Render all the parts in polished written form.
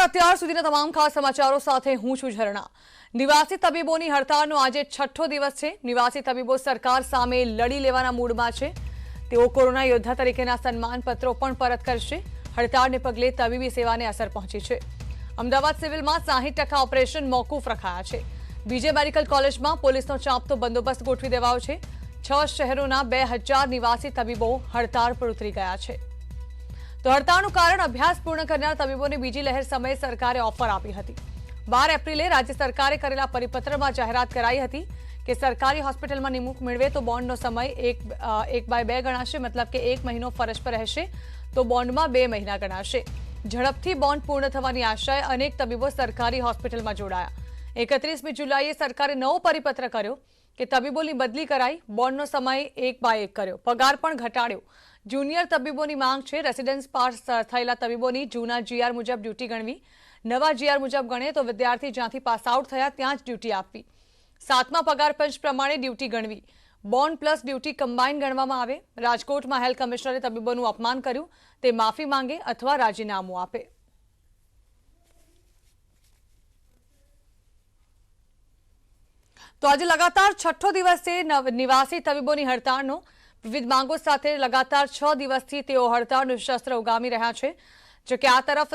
અત્યાર સુધીના તમામ ખાસ સમાચારો સાથે હું છું ઝરણા। નિવાસી તબીબોની હડતાળનો આજે છઠ્ઠો દિવસ છે। નિવાસી તબીબો સરકાર સામે લડી લેવાના મૂડમાં છે। તેઓ કોરોના યોદ્ધા તરીકેના સન્માનપત્રો પણ પરત કરશે। હડતાળને પગલે તબીબી સેવાને અસર પહોંચી છે। અમદાવાદ સિવિલમાં 60% ઓપરેશન મોકૂફ રખાયા છે। બીજે મેડિકલ કોલેજમાં પોલીસનો ચાંપતો બંદોબસ્ત ગોઠવી દેવાયો છે। 6 શહેરોના 2000 નિવાસી તબીબો હડતાળ પર ઉતરી ગયા છે। તો હડતાળનું કારણ અભ્યાસ પૂર્ણ કરનાર તબીબોને બીજી લહેર સમયે સરકારે ઓફર આપી હતી। 12 એપ્રિલે રાજ્ય સરકારે કરેલા પરિપત્રમાં જાહેરાત કરાઈ હતી કે સરકારી હોસ્પિટલમાં નિમણૂક મેળવે તો બોન્ડનો સમય 1/2 ગણાશે, મતલબ કે 1 મહિનો ફરજ પર રહેશે તો બોન્ડમાં 2 મહિના ગણાશે। ઝડપથી બોન્ડ પૂર્ણ થવાની આશાએ અનેક તબીબો સરકારી હોસ્પિટલમાં જોડાયા। 31મી જુલાઈએ સરકારે નવો પરિપત્ર કર્યો કે તબીબોની બદલી કરાઈ, બોન્ડનો સમય 1/1 કર્યો, પગાર પણ ઘટાડ્યો। જુનિયર તબીબોની માંગ છે રેસિડેન્સ પાસ થયેલા તબીબોની જૂના જીઆર મુજબ ડ્યુટી ગણવી, નવા જીઆર મુજબ ગણે તો વિદ્યાર્થી જ્યાંથી પાસ આઉટ થયા ત્યાં જ ડ્યુટી આપવી। 7મા પગાર પંચ પ્રમાણે ડ્યુટી ગણવી, બોન્ડ પ્લસ ડ્યુટી કમ્બાઇન ગણવામાં આવે। રાજકોટમાં હેલ્થ કમિશનરે તબીબોનું અપમાન કર્યું, તે માફી માંગે અથવા રાજીનામું આપે। તો આજે લગાતાર છઠ્ઠો દિવસ છે નિવાસી તબીબોની હડતાળનો। વિવિધ માંગો સાથે લગાતાર 6 દિવસથી તેઓ હડતાળનું શસ્ત્ર ઉગામી રહ્યા છે। જો કે આ તરફ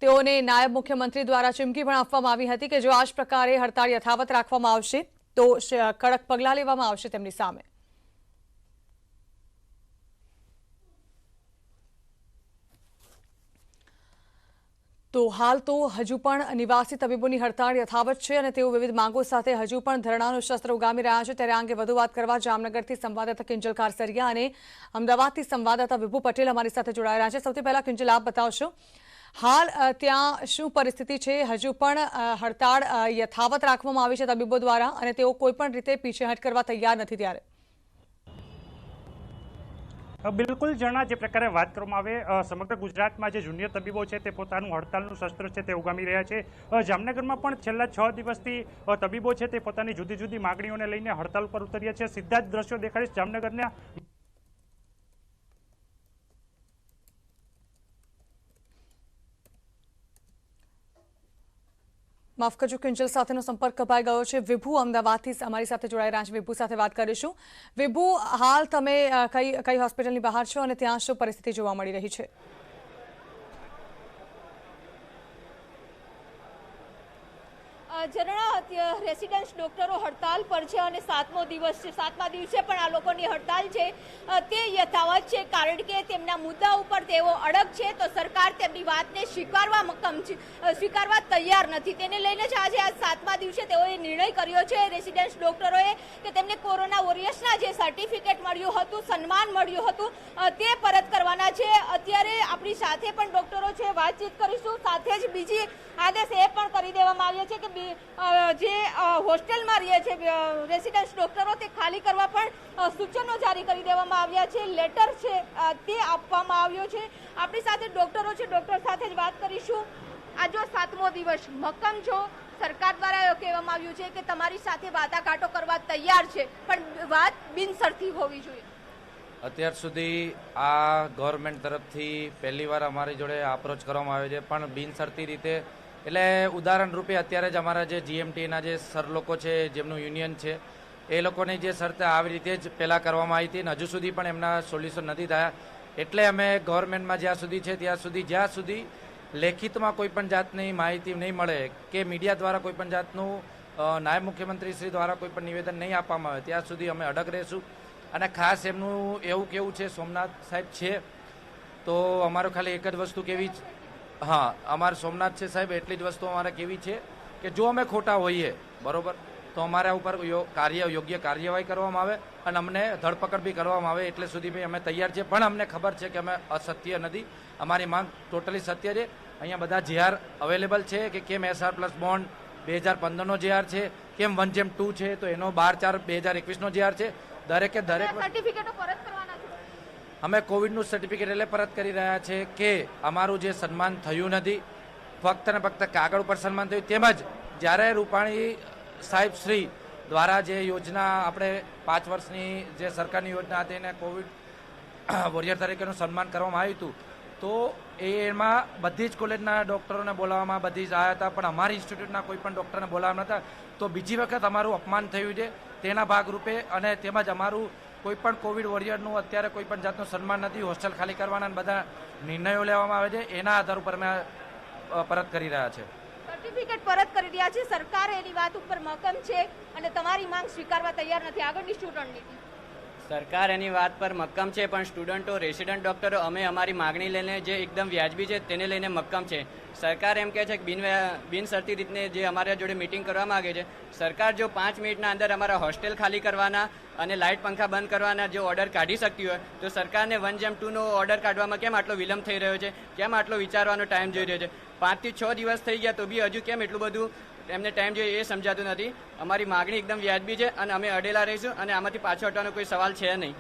તેઓને નાયબ મુખ્યમંત્રી દ્વારા ચીમકી પણ આપવામાં આવી હતી કે જો આ જ પ્રકારે હડતાળ યથાવત રાખવામાં આવશે તો કડક પગલાં લેવામાં આવશે તેમની સામે। તો હાલ તો હજુ પણ નિવાસી તબીબોની હડતાળ યથાવત છે અને તેઓ વિવિધ માંગો સાથે હજુ પણ ધરણાનું શસ્ત્ર ઉગામી રહ્યા છે। ત્યારે આ અંગે વધુ વાત કરવા જામનગરથી સંવાદદાતા કિંજલ કારસરિયા અને અમદાવાદથી સંવાદદાતા વિભુ પટેલ અમારી સાથે જોડાયેલા છે। સૌથી પહેલા કિંજલ, આપ બતાવશો હાલ ત્યાં શું પરિસ્થિતિ છે? હજુ પણ હડતાળ યથાવત રાખવામાં આવી છે તબીબો દ્વારા અને તેઓ કોઈ પણ રીતે પીછેહટ કરવા તૈયાર નથી ત્યારે? બિલકુલ જણા, જે પ્રકારે વાત કરવામાં આવે સમગ્ર ગુજરાતમાં જે જુનિયર તબીબો છે તે પોતાનું હડતાલનું શસ્ત્ર છે તે ઉગામી રહ્યા છે। જામનગરમાં પણ છેલ્લા 6 દિવસથી તબીબો છે તે પોતાની જુદી જુદી માગણીઓને લઈને હડતાલ પર ઉતર્યા છે। સીધા જ દ્રશ્યો દેખાડીશ જામનગરના। માફ કરજો, કિંજલ સાથેનો સંપર્ક કપાઈ ગયો છે। વિભુ અમદાવાદથી અમારી સાથે જોડાઈ રહ્યા છે, વિભુ સાથે વાત કરીશું। વિભુ, હાલ તમે કઈ હોસ્પિટલની બહાર છો અને ત્યાં શું પરિસ્થિતિ જોવા મળી રહી છે? ઝરણા, રેસિડેન્સ ડોક્ટરો હડતાલ પર છે અને 7મો દિવસ છે। 7મા દિવસે પણ આ લોકોની હડતાલ છે તે યથાવત છે, કારણ કે તેમના મુદ્દા ઉપર તેઓ અડગ છે તો સરકાર તેમની વાતને સ્વીકારવા તૈયાર નથી। તેને લઈને જ આજે 7મા દિવસે તેઓએ નિર્ણય કર્યો છે રેસિડેન્સ ડોક્ટરોએ કે તેમને કોરોના વોરિયર્સના જે સર્ટિફિકેટ મળ્યું હતું, સન્માન મળ્યું હતું તે પરત કરવાના છે। અત્યારે આપણી સાથે પણ ડોક્ટરો છે, વાતચીત કરીશું। સાથે જ બીજી આદેશ એ પણ કરી દેવામાં આવ્યો છે કે જે હોસ્ટેલમાં રહે છે રેસિડેન્સ ડોક્ટરો તે ખાલી કરવા પણ સૂચનો જારી કરી દેવામાં આવ્યા છે, લેટર છે તે આપવામાં આવ્યો છે। આપણી સાથે ડોક્ટરો છે, ડોક્ટર સાથે જ વાત કરીશું। આજે 7મો દિવસ, મક્કમ છો? સરકાર દ્વારા એવું કહેવામાં આવ્યું છે કે તમારી સાથે વાટાઘાટો કરવા તૈયાર છે, પણ વાત બિનશરતી હોવી જોઈએ। અત્યાર સુધી આ ગવર્મેન્ટ તરફથી પહેલી વાર અમારી જોડે અપ્રોચ કરવામાં આવ્યો છે, પણ બિનશરતી રીતે, એટલે ઉદાહરણ રૂપે અત્યારે જ અમારા જે જીએમટીના જે સર લોકો છે, જેમનું યુનિયન છે, એ લોકોની જે શરત આવી રીતે જ પહેલાં કરવામાં આવી હતી અને હજુ સુધી પણ એમના સોલ્યુશન નથી થયા। એટલે અમે ગવર્મેન્ટમાં જ્યાં સુધી લેખિતમાં કોઈ પણ જાતની માહિતી નહીં મળે કે મીડિયા દ્વારા કોઈ પણ જાતનું નાયબ મુખ્યમંત્રી શ્રી દ્વારા કોઈ પણ નિવેદન નહીં આપવામાં આવે ત્યાં સુધી અમે અડગ રહીશું। અને ખાસ એમનું એવું કેવું છે, સોમનાથ સાહેબ છે તો અમારું ખાલી એક જ વસ્તુ કેવી છે, હા, અમારે સોમનાથ છે સાહેબ, એટલી જ વસ્તુ અમારે કેવી છે કે જો અમે ખોટા હોઈએ બરોબર તો અમારા ઉપર યોગ્ય કાર્યવાહી કરવામાં આવે અને અમને ધરપકડ બી કરવામાં આવે, એટલે સુધી બી અમે તૈયાર છીએ। પણ અમને ખબર છે કે અમે અસત્ય નથી, અમારી માંગ ટોટલી સત્ય છે। અહીંયા બધા જીઆર અવેલેબલ છે કે કેમ એસઆર પ્લસ બોન્ડ 2015નો જીઆર છે, કેમ 1/2 છે તો એનો 12/4/2021નો જીઆર છે। દરેક સર્ટિફિકેટો પરત કરવાના છે। અમે કોવિડનું સર્ટિફિકેટ એટલે પરત કરી રહ્યા છે કે અમારું જે સન્માન થયું નથી, ફક્ત ને ફક્ત કાગળ ઉપર સન્માન થયું। તેમજ જ્યારે રૂપાણી સાહેબ શ્રી દ્વારા જે યોજના આપણે 5 વર્ષની જે સરકારની યોજના હતી એને કોવિડ વોરિયર તરીકેનું સન્માન કરવામાં આવ્યું હતું, તો એમાં બધી જ કોલેજના ડૉક્ટરોને બોલાવવામાં બધી જ આવ્યા હતા, પણ અમારી ઇન્સ્ટિટ્યૂટના કોઈ પણ ડૉક્ટરને બોલાવવા નહોતા. તો બીજી વખત અમારું અપમાન થયું છે તેના ભાગરૂપે, અને તેમજ અમારું કોઈ પણ કોવિડ વોરિયરનું અત્યારે કોઈ પણ જાતનું સન્માન નથી. હોસ્ટેલ ખાલી કરવાના બધા નિર્ણયો લેવામાં આવે છે, એના આધાર ઉપર અમે પરત કરી રહ્યા છે. સર્ટિફિકેટ પરત કરી રહ્યા છે, સરકાર એની વાત ઉપર મક્કમ છે અને તમારી માંગ સ્વીકારવા તૈયાર નથી. આગળની શું રણનીતિ? સરકાર એની વાત પર મક્કમ છે, પણ સ્ટુડન્ટો, રેસિડન્ટ ડૉક્ટરો અમે અમારી માગણી લઈને જે એકદમ વ્યાજબી છે તેને લઈને મક્કમ છે. સરકાર એમ કહે છે કે બિનશરતી રીતને જે અમારા જોડે મિટિંગ કરવા માગે છે. સરકાર જો 5 મિનિટના અંદર અમારા હોસ્ટેલ ખાલી કરવાના અને લાઇટ પંખા બંધ કરવાના જો ઓર્ડર કાઢી શકતી હોય તો સરકારને 1:2નો ઓર્ડર કાઢવામાં કેમ આટલો વિલંબ થઈ રહ્યો છે? કેમ આટલો વિચારવાનો ટાઈમ જોઈ રહ્યો છે? 5 થી 6 દિવસ થઈ ગયા તો બી હજુ કેમ એટલું બધું એમને ટાઈમ જોઈએ એ સમજાતું નથી. અમારી માગણી એકદમ વ્યાજબી છે અને અમે અડેલા રહીશું અને આમાંથી પાછો હટવાનો કોઈ સવાલ છે નહીં.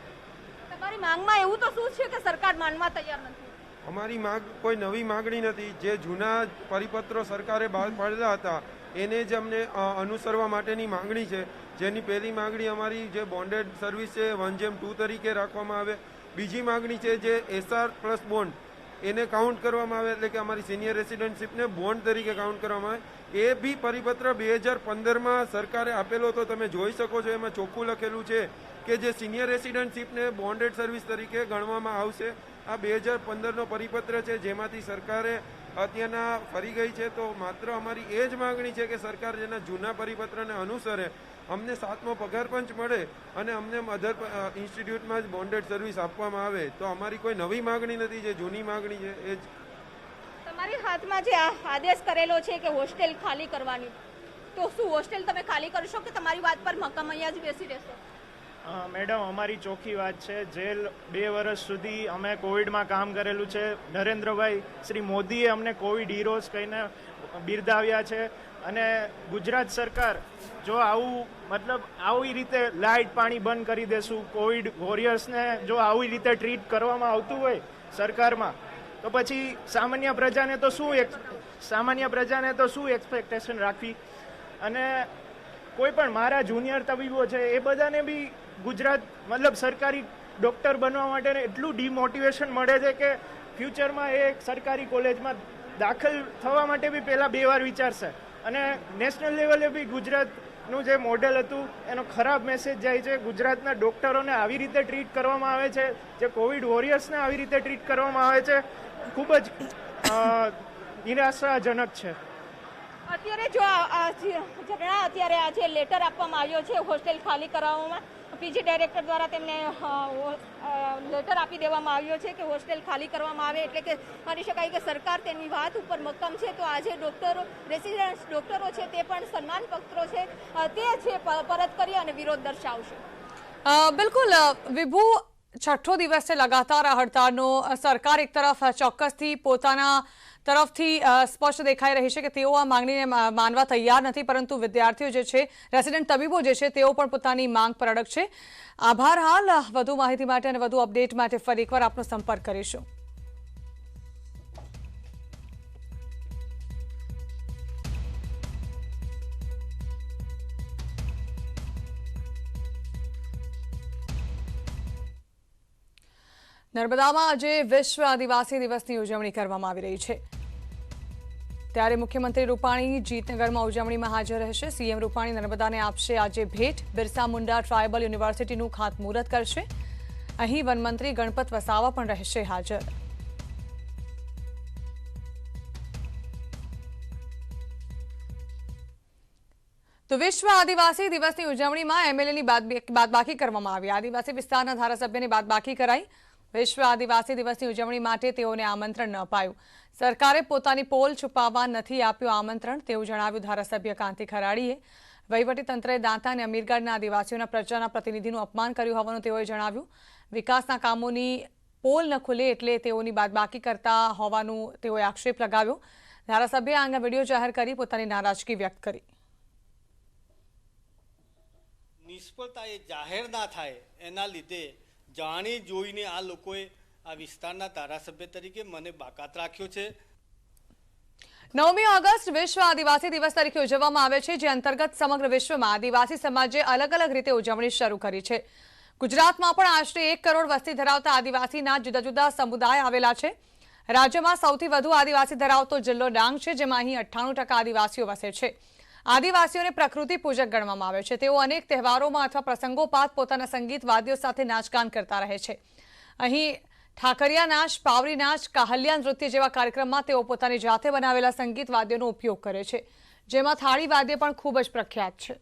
તમારી માંગમાં એવું તો શું છે કે સરકાર માનવા તૈયાર નથી? અમારી માંગ કોઈ નવી માગણી નથી. જે જૂના પરિપત્રો સરકારે બહાર પાડેલા હતા એને જ અમને અનુસરવા માટેની માંગણી છે. જેની પહેલી માંગણી અમારી જે બોન્ડેડ સર્વિસ છે 1:2 તરીકે રાખવામાં આવે. બીજી માંગણી છે જે SR પ્લસ બોન્ડ એને કાઉન્ટ કરવામાં આવે, એટલે કે અમારી સિનિયર રેસિડેન્ટશીપને બોન્ડ તરીકે કાઉન્ટ કરવામાં આવે. એ બી પરિપત્ર 2015માં સરકારે આપેલો હતો, તમે જોઈ શકો છો. એમાં ચોખ્ખું લખેલું છે કે જે સિનિયર રેસિડેન્ટશીપને બોન્ડેડ સર્વિસ તરીકે ગણવામાં આવશે. આ 2015નો પરિપત્ર છે, જેમાંથી સરકારે અત્યારના ફરી ગઈ છે. તો માત્ર અમારી એ જ માગણી છે કે સરકાર જેના જૂના પરિપત્રને અનુસરે, અમને 7મો પગાર પંચ મળે અને અમને અધર ઇન્સ્ટિટ્યૂટમાં જ બોન્ડેડ સર્વિસ આપવામાં આવે. તો અમારી કોઈ નવી માગણી નથી, જે જૂની માગણી છે એ જ. તમારી હાથમાં જે આદેશ કરેલો છે કે હોસ્ટેલ ખાલી કરવાની, તો શું હોસ્ટેલ તમે ખાલી કરશો કે તમારી વાત પર મક્કમ અહીંયા જ બેસી રહેશો? મેડમ, અમારી ચોખ્ખી વાત છે. જેલ 2 વર્ષ સુધી અમે કોવિડમાં કામ કરેલું છે. નરેન્દ્રભાઈ શ્રી મોદીએ અમને કોવિડ હીરોઝ કહીને બિરદાવ્યા છે. અને ગુજરાત સરકાર જો આવી રીતે લાઇટ પાણી બંધ કરી દેશું, કોવિડ વોરિયર્સને જો આવી રીતે ટ્રીટ કરવામાં આવતું હોય સરકારમાં, તો પછી સામાન્ય પ્રજાને તો શું એક્સપેક્ટેશન રાખવી? અને કોઈ પણ મારા જુનિયર તબીબો છે એ બધાને બી ગુજરાત સરકારી ડૉક્ટર બનવા માટે એટલું ડિમોટિવેશન મળે છે કે ફ્યુચરમાં એ સરકારી કોલેજમાં દાખલ થવા માટે બી પહેલાં 2 વાર વિચારશે. અને નેશનલ લેવલે બી ગુજરાતનું જે મોડેલ હતું એનો ખરાબ મેસેજ જાય છે. ગુજરાતના ડૉક્ટરોને આવી રીતે ટ્રીટ કરવામાં આવે છે, જે કોવિડ વોરિયર્સને આવી રીતે ટ્રીટ કરવામાં આવે છે, ખૂબ જ નિરાશાજનક છે. અત્યારે જો અત્યારે આજે લેટર આપવામાં આવ્યો છે હોસ્ટેલ ખાલી કરાવવામાં, પીજી ડાયરેક્ટર દ્વારા તેમને લેટર આપી દેવામાં આવ્યો છે કે હોસ્ટેલ ખાલી કરવામાં આવે, એટલે કે માની શકાય કે સરકાર તેની વાત ઉપર મક્કમ છે. તો આજે ડૉક્ટરો, રેસિડેન્ટ ડૉક્ટરો છે તે પણ સન્માન પત્રો છે તે છે પરત કરી અને વિરોધ દર્શાવશે. બિલકુલ વિભુ, 6ઠ્ઠો દિવસ છે લગાતાર આ હડતાળનો. સરકાર એક તરફ ચોક્કસથી પોતાના તરફથી સ્પષ્ટ દેખાઈ રહી છે કે તેઓ આ માંગણીને માનવા તૈયાર નથી, પરંતુ વિદ્યાર્થીઓ જે છે, રેસિડેન્ટ તબીબો જે છે, તેઓ પણ પોતાની માંગ પર અડગ છે. આભાર. હાલ વધુ માહિતી માટે અને વધુ અપડેટ માટે ફરી એકવાર આપનો સંપર્ક કરીશું. નર્મદામાં આજે વિશ્વ આદિવાસી દિવસની ઉજવણી કરવામાં આવી રહી છે. ત્યારે મુખ્યમંત્રી રૂપાણી જીતનગરમાં ઉજવણીમાં હાજર રહેશે. સીએમ રૂપાણી નર્મદાને આપશે આજે ભેટ. બિરસા મુંડા ટ્રાયબલ યુનિવર્સિટીનું ખાતમુહૂર્ત કરશે. અહીં વનમંત્રી ગણપત વસાવા પણ રહેશે હાજર. તો વિશ્વ આદિવાસી દિવસની ઉજવણીમાં એમએલએની બાદબાકી કરવામાં આવી. આદિવાસી વિસ્તારના ધારાસભ્યની બાદબાકી કરાઈ. વિશ્વ આદિવાસી દિવસની ઉજવણી માટે તેઓને આમંત્રણ ન અપાયું. સરકારે પોતાની પોલ છુપાવવા નથી આપ્યું આમંત્રણ, તેવું જણાવ્યું ધારાસભ્ય કાંતિ ખરાડીએ. વહીવટીતંત્રે દાંતા અને અમીરગઢના આદિવાસીઓના પ્રજાના પ્રતિનિધિનું અપમાન કર્યું હોવાનું તેઓએ જણાવ્યું. વિકાસના કામોની પોલ ન ખુલે એટલે તેઓની બાદબાકી કરતા હોવાનું તેઓએ આક્ષેપ લગાવ્યો. ધારાસભ્યએ આ અંગે વિડીયો જાહેર કરી પોતાની નારાજગી વ્યક્ત કરી. નિષ્ફળતા એ જાહેર ના થાય એના લીધે જાણી જોઈને આ લોકોએ આ વિસ્તારના ધારાસભ્ય તરીકે મને બાકાત રાખ્યો છે. 9મી ઓગસ્ટ વિશ્વ આદિવાસી દિવસ તરીકે ઉજવવામાં આવે છે, જે અંતર્ગત સમગ્ર વિશ્વમાં આદિવાસી સમાજે અલગ અલગ રીતે ઉજવણી શરૂ કરી છે. ગુજરાતમાં પણ આશરે 1 કરોડ વસ્તી ધરાવતા આદિવાસીના જુદા જુદા સમુદાય આવેલા છે. રાજ્યમાં સૌથી વધુ આદિવાસી ધરાવતો જિલ્લો ડાંગ છે, જેમાં અહીં 98% આદિવાસીઓ વસે છે. આદિવાસીઓને પ્રકૃતિ પૂજક ગણવામાં આવે છે. તેઓ અનેક તહેવારોમાં અથવા પ્રસંગોપાત પોતાના સંગીત વાદ્યો સાથે નાચગાન કરતા રહે છે. અહીં ઠાકરિયા નાચ, પાવરી નાચ, કાહલિયા નૃત્ય જેવા કાર્યક્રમમાં તેઓ પોતાની જાતે બનાવેલા સંગીત વાદ્યોનો ઉપયોગ કરે છે, જેમાં થાળી વાદ્ય પણ ખૂબ જ પ્રખ્યાત છે.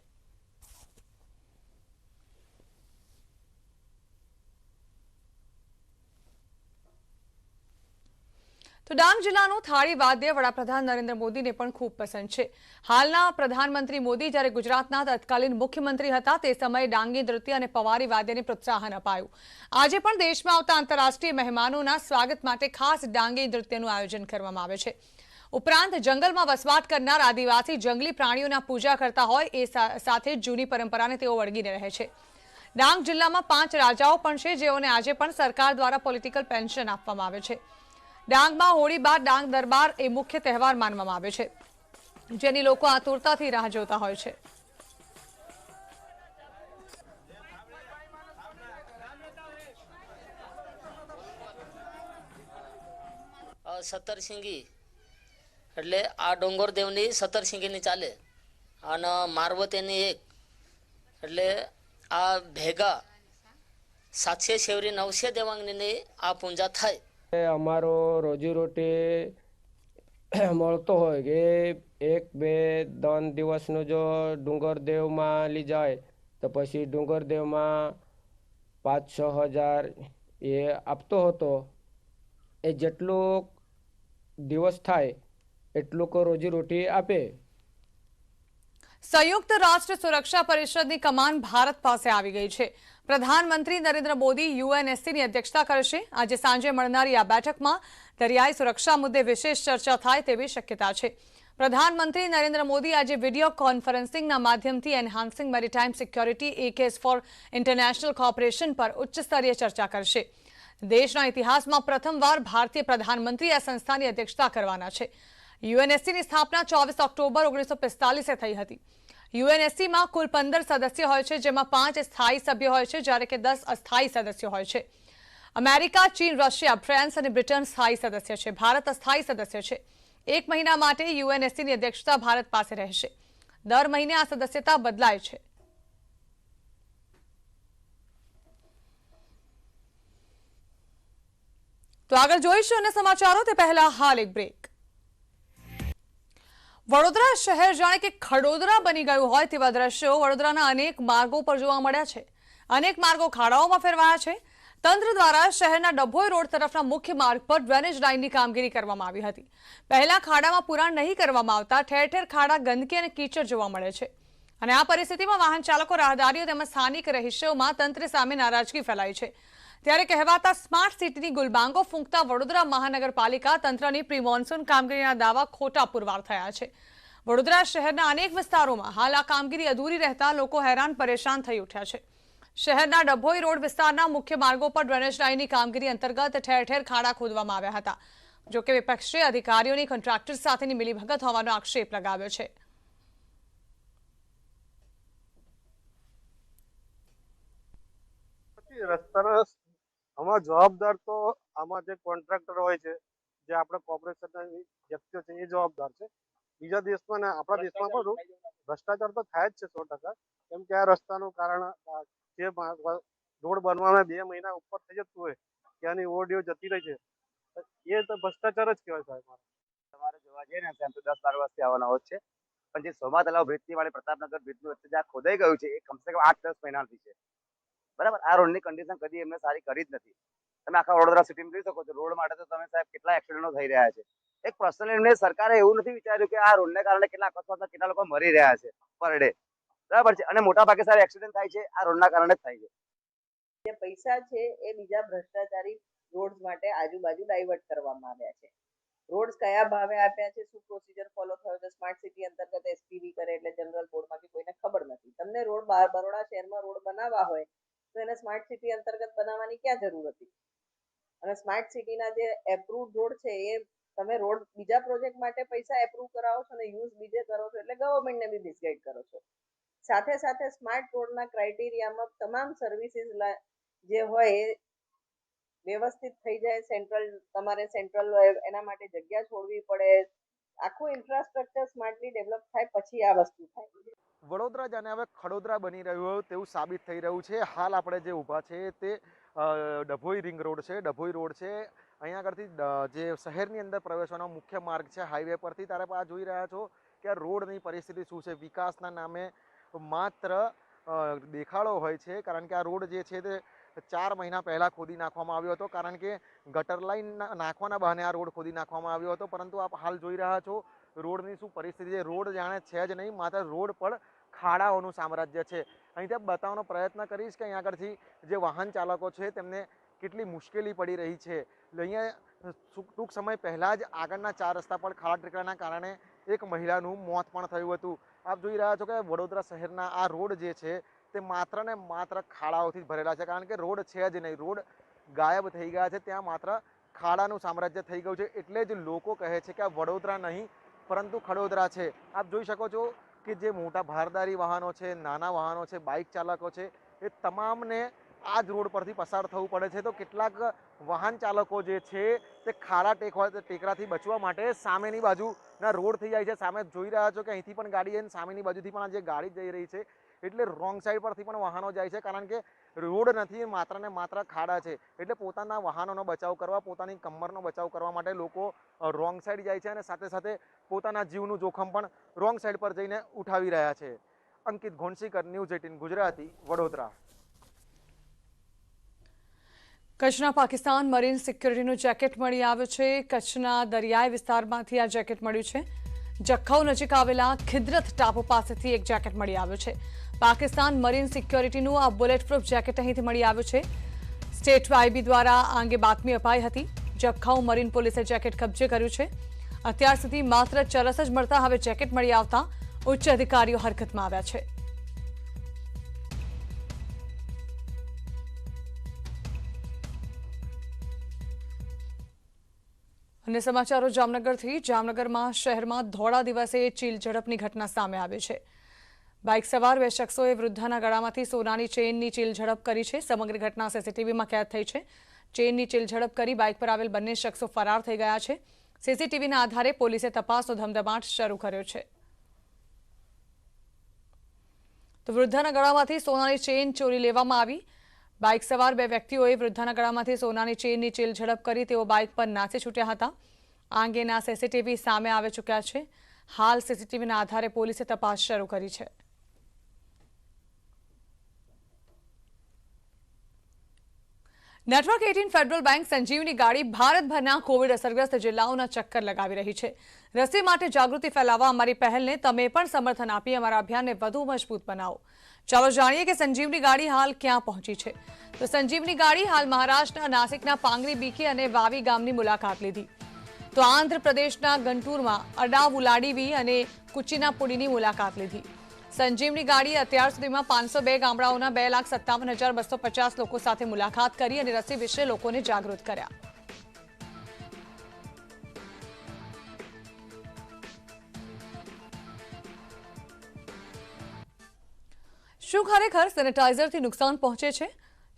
તો ડાંગ જિલ્લાનું થાળી વાદ્ય વડાપ્રધાન નરેન્દ્ર મોદીને પણ ખૂબ પસંદ છે. હાલના પ્રધાનમંત્રી મોદી જ્યારે ગુજરાતના તત્કાલીન મુખ્યમંત્રી હતા તે સમયે ડાંગી નૃત્ય અને પવારી વાદ્યને પ્રોત્સાહન અપાયું. આજે પણ દેશમાં આવતા આંતરરાષ્ટ્રીય મહેમાનોના સ્વાગત માટે ખાસ ડાંગી નૃત્યનું આયોજન કરવામાં આવે છે. ઉપરાંત જંગલમાં વસવાટ કરનાર આદિવાસી જંગલી પ્રાણીઓના પૂજા કરતા હોય એ સાથે જૂની પરંપરાને તેઓ વળગીને રહે છે. ડાંગ જિલ્લામાં 5 રાજાઓ પણ છે, જેઓને આજે પણ સરકાર દ્વારા પોલિટિકલ પેન્શન આપવામાં આવે છે. ડાંગમાં હોળી બાદ ડાંગ દરબાર એ મુખ્ય તહેવાર માનવામાં આવે છે, જેની લોકો આતુરતાથી રાહ જોતા હોય છે. સત્તરસિંગી એટલે આ ડોંગરદેવની સત્તરસિંગીની ચાલે અને મારવતેની એક એટલે આ ભેગા 700 શેવરી 900 દેવાંગની આ પૂજા થાય. અમારો રોજીરોટી મળતો હોય કે 1-2-3 દિવસનો જો ડુંગરદેવમાં લઈ જાય તો પછી ડુંગરદેવમાં 5-6 હજાર એ આપતો હતો. એ જેટલું દિવસ થાય એટલું રોજીરોટી આપે. સંયુક્ત રાષ્ટ્ર સુરક્ષા પરિષદની કમાન ભારત પાસે આવી ગઈ છે. પ્રધાનમંત્રી નરેન્દ્ર મોદી યુએનએસસીની અધ્યક્ષતા કરશે. આજે સાંજે મળનારી આ બેઠકમાં દરિયાઈ સુરક્ષા મુદ્દે વિશેષ ચર્ચા થાય તેવી શક્યતા છે. પ્રધાનમંત્રી નરેન્દ્ર મોદી આજે વિડીયો કોન્ફરન્સિંગના માધ્યમથી enhancing maritime security a case for international cooperation પર ઉચ્ચસ્તરીય ચર્ચા કરશે. દેશના ઇતિહાસમાં પ્રથમવાર ભારતીય પ્રધાનમંત્રી આ સંસ્થાની અધ્યક્ષતા કરવાના છે. યુએનએસસીની સ્થાપના 24 ઓક્ટોબર 1945 થઈ હતી. યુએનએસસીમાં કુલ 15 સદસ્ય હોય છે, જેમાં 5 સ્થાયી સભ્યો હોય છે, જ્યારે કે 10 અસ્થાયી સદસ્યો હોય છે. અમેરિકા, ચીન, રશિયા, ફ્રાન્સ અને બ્રિટન સ્થાયી સદસ્ય છે. ભારત અસ્થાયી સદસ્ય છે. 1 મહિના માટે યુએનએસસીની અધ્યક્ષતા ભારત પાસે રહેશે. દર મહિને આ સદસ્યતા બદલાય છે. તો આગળ જોઈશું અને સમાચારો તે પહેલા હાલ એક બ્રેક. વડોદરા શહેર જાણે કે ખડોદરા બની ગયું હોય તેવા દ્રશ્યો વડોદરાના અનેક માર્ગો પર જોવા મળ્યા છે. અનેક માર્ગો ખાડાઓમાં ફેરવાયા છે. તંત્ર દ્વારા શહેરના ડભોઈ રોડ તરફના મુખ્ય માર્ગ પર ડ્રેનેજ લાઇનની કામગીરી કરવામાં આવી હતી. પહેલા ખાડામાં પુરાણ નહીં કરવામાં આવતા ઠેર ઠેર ખાડા, ગંદકી અને કીચડ જોવા મળે છે. અને આ પરિસ્થિતિમાં વાહન ચાલકો, રાહદારીઓ તેમજ સ્થાનિક રહીશોમાં તંત્ર સામે નારાજગી ફેલાઈ છે. ત્યારે કહેવાતા સ્માર્ટ સિટીની ગુલબાંગો ફૂંકતા વડોદરા મહાનગરપાલિકા તંત્રની પ્રી મોન્સૂન કામગીરીના દાવા ખોટા પુરવાર થયા છે. વડોદરા શહેરના અનેક વિસ્તારોમાં હાલ આ કામગીરી અધૂરી રહેતા લોકો હેરાન પરેશાન થઈ ઉઠ્યા છે. શહેરના ડભોઈ રોડ વિસ્તારના મુખ્ય માર્ગો પર ડ્રેનેજ લાઇનની કામગીરી અંતર્ગત ઠેર ઠેર ખાડા ખોદવામાં આવ્યા હતા. જોકે વિપક્ષે અધિકારીઓની કોન્ટ્રાક્ટર સાથેની મિલીભગત હોવાનો આક્ષેપ લગાવ્યો છે. રસ્તાના આમાં જવાબદાર તો આમાં જે કોન્ટ્રાક્ટર હોય છે, જે આપણે કોર્પોરેશનના વ્યક્તિઓ છે, એ જવાબદાર છે. બીજા દેશમાં ને આપણા દેશમાં પણ ભ્રષ્ટાચાર તો થાય જ છે 100%. કેમ કે આ રસ્તાનું કારણ જે રોડ બનવામાં 2 મહિના ઉપર થઈ જતું હોય, ત્યાંની ઓરડીઓ જતી રહી છે, એ તો ભ્રષ્ટાચાર જ કહેવાય સાહેબ. તમારે જોવા જઈએ ને તેમ તો 10-12 વર્ષથી આવવાના હોય છે, પણ જે સોમા તલાવ બ્રિજની વાળી પ્રતાપનગર બ્રિજની વચ્ચે જ્યાં ખોદાઈ ગયું છે એ કમસે કમ 8-10 મહિનાથી છે. બરાબર, આ રોડની કન્ડિશન કદી એમને સારી કરી જ નથી. તમે આખા વડોદરા સિટીમાં જોઈ શકો છો, રોડ માટે તો તમે સાહેબ કેટલા એક્સિડન્ટો થઈ રહ્યા છે. એક પર્સનલી એમને સરકારે એવું નથી વિચાર્યું કે આ રોડને કારણે કેટલા અકસ્માતમાં કેટલા લોકો મરી રહ્યા છે પર ડે. બરાબર છે, અને મોટા ભાગે સારા એક્સિડન્ટ થાય છે આ રોડના કારણે જ થાય છે. જે પૈસા છે એ બીજા ભ્રષ્ટાચારી રોડ્સ માટે આજુબાજુ ડાયવર્ટ કરવામાં આવ્યા છે. રોડ્સ કયા ભાવે આપ્યા છે, શું પ્રોસિજર ફોલો થયો છે, સ્માર્ટ સિટી અંતર્ગત એસપીવી કરે એટલે જનરલ બોર્ડમાંથી કોઈને ખબર નથી. તમને રોડ બરોડા શહેરમાં રોડ બનાવવા હોય તો એને સ્માર્ટ સિટી અંતર્ગત બનાવવાની ક્યાં જરૂર હતી? અને સ્માર્ટ સિટીના જે એપ્રુવડ રોડ છે એ તમે રોડ બીજા પ્રોજેક્ટ માટે પૈસા એપ્રુવ કરાવો છો અને યુઝ બીજે કરો છો, એટલે ગવર્મેન્ટને બી મિસગાઈડ કરો છો. સાથે સાથે સ્માર્ટ રોડના ક્રાઇટેરિયામાં તમામ સર્વિસીસ જે હોય વ્યવસ્થિત થઈ જાય. સેન્ટ્રલ એના માટે જગ્યા છોડવી પડે, આખું ઇન્ફ્રાસ્ટ્રક્ચર સ્માર્ટલી ડેવલપ થાય પછી આ વસ્તુ થાય. વડોદરા જાણે હવે ખડોદરા બની રહ્યું હોય તેવું સાબિત થઈ રહ્યું છે. હાલ આપણે જે ઊભા છે તે ડભોઈ રિંગ રોડ છે. ડભોઈ રોડ છે અહીંયા આગળથી જે શહેરની અંદર પ્રવેશવાનો મુખ્ય માર્ગ છે હાઈવે પરથી. ત્યારે આ જોઈ રહ્યા છો કે આ રોડની પરિસ્થિતિ શું છે. વિકાસના નામે માત્ર દેખાડો હોય છે, કારણ કે આ રોડ જે છે તે 4 મહિના પહેલાં ખોદી નાખવામાં આવ્યો હતો, કારણ કે ગટર લાઈન નાખવાના બહાને આ રોડ ખોદી નાખવામાં આવ્યો હતો. પરંતુ આપ હાલ જોઈ રહ્યા છો રોડની શું પરિસ્થિતિ છે. રોડ જાણે છે જ નહીં, માત્ર રોડ પર ખાડાઓનું સામ્રાજ્ય છે. અહીંથી બતાવવાનો પ્રયત્ન કરીશ કે અહીંયા આગળથી જે વાહન ચાલકો છે તેમને કેટલી મુશ્કેલી પડી રહી છે. અહીંયા ટૂંક સમય પહેલાં જ આગળના 4 રસ્તા પર ખાડા ટેકરાના કારણે એક મહિલાનું મોત પણ થયું હતું. આપ જોઈ રહ્યા છો કે વડોદરા શહેરના આ રોડ જે છે તે માત્ર ને માત્ર ખાડાઓથી ભરેલા છે, કારણ કે રોડ છે જ નહીં. રોડ ગાયબ થઈ ગયા છે, ત્યાં માત્ર ખાડાનું સામ્રાજ્ય થઈ ગયું છે. એટલે જ લોકો કહે છે કે આ વડોદરા નહીં પરંતુ ખડોદરા છે. આપ જોઈ શકો છો કે જે મોટા ભારદારી વાહનો છે, નાના વાહનો છે, બાઇક ચાલકો છે, એ તમામને આ જ રોડ પરથી પસાર થવું પડે છે. તો કેટલાક વાહન ચાલકો જે છે તે ખાડા ટેકરાથી બચવા માટે સામેની બાજુના રોડ થઈ જાય છે. સામે જોઈ રહ્યા છો કે અહીંથી પણ ગાડી અને સામેની બાજુથી પણ આ જે ગાડી જઈ રહી છે એટલે રોંગ સાઈડ પરથી પણ વાહનો જાય છે, કારણ કે રોડ નથી, માત્ર ને માત્ર ખાડા છે. એટલે પોતાના વાહનોનો બચાવ કરવા, પોતાની કમરનો બચાવ કરવા માટે લોકો રોંગ સાઈડ જાય છે અને સાથે સાથે પોતાના જીવનું જોખમ પણ રોંગ સાઈડ પર જઈને ઉઠાવી રહ્યા છે. અંકિત ઘોણસીકર, ન્યૂઝ 18 ગુજરાતી, વડોદરા. કચ્છના પાકિસ્તાન મરીન સિક્યોરિટીનું જેકેટ મળી આવ્યું છે. કચ્છના દરિયાઈ વિસ્તારમાંથી આ જેકેટ મળ્યું છે. જખૌ નજીક આવેલા ખિદ્રત ટાપુ પાસેથી એક જેકેટ મળી આવ્યું છે. પાકિસ્તાન મરીન સિક્યોરિટીનું આ બુલેટ પ્રૂફ જેકેટ અહીંથી મળી આવ્યું છે. સ્ટેટ વાયબી દ્વારા આ અંગે બાતમી અપાઈ હતી. જખૌ મરીન પોલીસે જેકેટ કબજે કર્યું છે. અત્યાર સુધી માત્ર ચરસ જ મળતા હવે જેકેટ મળી આવતા ઉચ્ચ અધિકારીઓ હરકતમાં આવ્યા છે. અને સમાચારો જામનગરથી. જામનગરમાં શહેરમાં ધોળા દિવસે ચીલ ઝડપની ઘટના સામે આવી છે. બાઇક સવાર 2 શખ્સોએ વૃદ્ધાના ગળામાંથી સોનાની ચેઇનની ચીલ ઝડપ કરી છે. સમગ્ર ઘટના સીસીટીવીમાં કેદ થઈ છે. ચેઇનની ચીલ ઝડપ કરી બાઇક પર આવેલ બંને શખ્સો ફરાર થઈ ગયા છે. સીસીટીવીના આધારે પોલીસે તપાસનો ધમધમાટ શરૂ કર્યો છે. તો વૃદ્ધાના ગળામાંથી સોનાની ચેઇન ચોરી લેવામાં આવી. બાઇક સવાર 2 વ્યક્તિઓએ વૃદ્ધાના ગળામાંથી સોનાની ચેઇનની ચીલ ઝડપ કરી તેઓ બાઇક પર નાસી છૂટ્યા હતા. આ અંગેના સીસીટીવી સામે આવી ચૂક્યા છે. હાલ સીસીટીવીના આધારે પોલીસે તપાસ શરૂ કરી છે. નેટવર્ક 18 ફેડરલ બેંક સંજીવની ગાડી ભારતભરના કોવિડ અસરગ્રસ્ત જિલ્લાઓના ચક્કર લગાવી રહી છે. રસી માટે જાગૃતિ ફેલાવવા અમારી પહેલને તમે પણ સમર્થન આપી અમારા અભિયાનને વધુ મજબૂત બનાવો. ચાલો જાણીએ કે સંજીવની ગાડી હાલ ક્યાં પહોંચી છે. તો સંજીવની ગાડી હાલ મહારાષ્ટ્રના નાસિકના પાંગરી બીકી અને વાવી ગામની મુલાકાત લીધી. તો આંધ્રપ્રદેશના ગંટુરમાં અડાવુલાડીવી અને કુચીનાપુડીની મુલાકાત લીધી. સંજીવની ગાડીએ અત્યાર સુધીમાં 502 ગામડાઓના 2,57,250 લોકો સાથે મુલાકાત કરી અને રસી વિશે લોકોને જાગૃત કર્યા. શું ખરેખર સેનેટાઇઝરથી નુકસાન પહોંચે છે?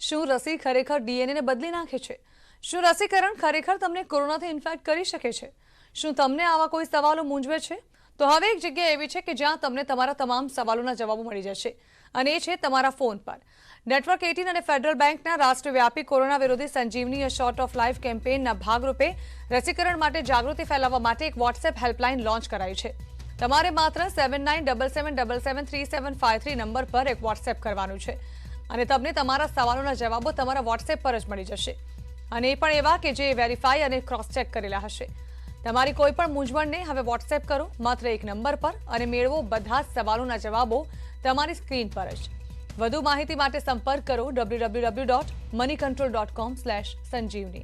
શું રસી ખરેખર ડીએનએને બદલી નાખે છે? શું રસીકરણ ખરેખર તમને કોરોનાથી ઇન્ફેક્ટ કરી શકે છે? શું તમને આવા કોઈ સવાલો મૂંઝવે છે? તો હવે એક જગ્યા એવી છે કે જ્યાં તમને તમારા તમામ સવાલોના જવાબો મળી જશે, અને એ છે તમારા ફોન પર. નેટવર્ક 18 અને ફેડરલ બેંકના રાષ્ટ્રવ્યાપી કોરોના વિરોધી સંજીવની શોર્ટ ઓફ લાઈફ કેમ્પેઇનના ભાગરૂપે રસીકરણ માટે જાગૃતિ ફેલાવવા માટે એક વોટ્સએપ હેલ્પલાઇન લોન્ચ કરાઈ છે. તમારે માત્ર 7977773753 નંબર પર એક વોટ્સએપ કરવાનું છે અને તમને તમારા સવાલોના જવાબો તમારા વોટ્સએપ પર જ મળી જશે, અને એ પણ એવા કે જે વેરીફાઈ અને ક્રોસ ચેક કરેલા હશે. તમારી કોઈ પણ મૂંઝવણને હવે વોટ્સએપ કરો માત્ર એક નંબર પર અને મેળવો બધા જ સવાલોના જવાબો તમારી સ્ક્રીન પર જ. વધુ માહિતી માટે સંપર્ક કરો www.moneycontrol.com/sanjeevani.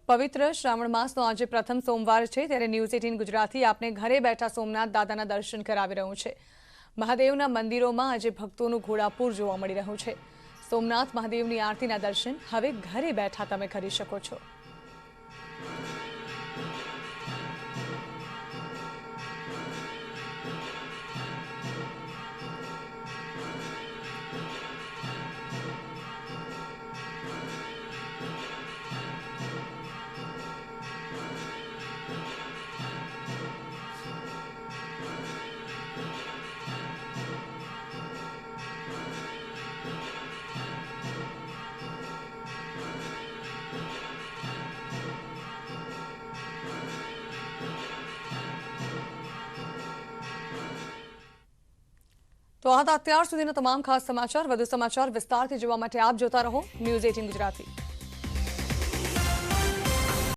પવિત્ર શ્રાવણ માસનો આજે પ્રથમ સોમવાર છે, ત્યારે ન્યૂઝ 18 ગુજરાતી આપને ઘરે બેઠા સોમનાથ દાદાના દર્શન કરાવી રહ્યું છે. મહાદેવના મંદિરોમાં આજે ભક્તોનું ઘોડાપૂર જોવા મળી રહ્યું છે. સોમનાથ મહાદેવની આરતીના દર્શન હવે ઘરે બેઠા તમે કરી શકો છો. તો આ હતા અત્યાર સુધીના તમામ ખાસ સમાચાર. વધુ સમાચાર વિસ્તારથી જોવા માટે આપ જોતા રહો ન્યૂઝ 18 ગુજરાતી.